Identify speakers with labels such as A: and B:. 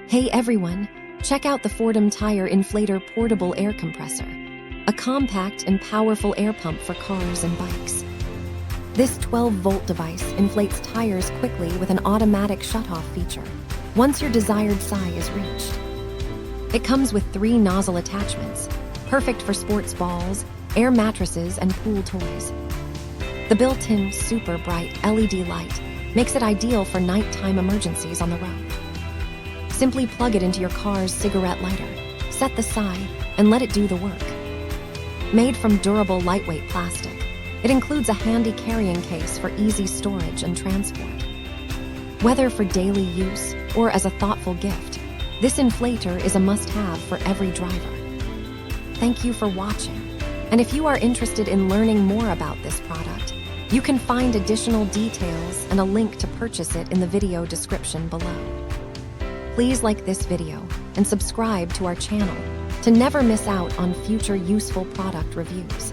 A: Hey everyone, check out the Fortem Tireinflator portable air compressor, a compact and powerful air pump for cars and bikes. This 12-volt device inflates tires quickly with an automatic shutoff feature, once your desired size is reached. It comes with 3 nozzle attachments, perfect for sports balls, air mattresses, and pool toys. The built-in super bright LED light makes it ideal for nighttime emergencies on the road. Simply plug it into your car's cigarette lighter, set the sign, and let it do the work. Made from durable, lightweight plastic, it includes a handy carrying case for easy storage and transport. Whether for daily use or as a thoughtful gift, this inflator is a must-have for every driver. Thank you for watching, and if you are interested in learning more about this product, you can find additional details and a link to purchase it in the video description below. Please like this video and subscribe to our channel to never miss out on future useful product reviews.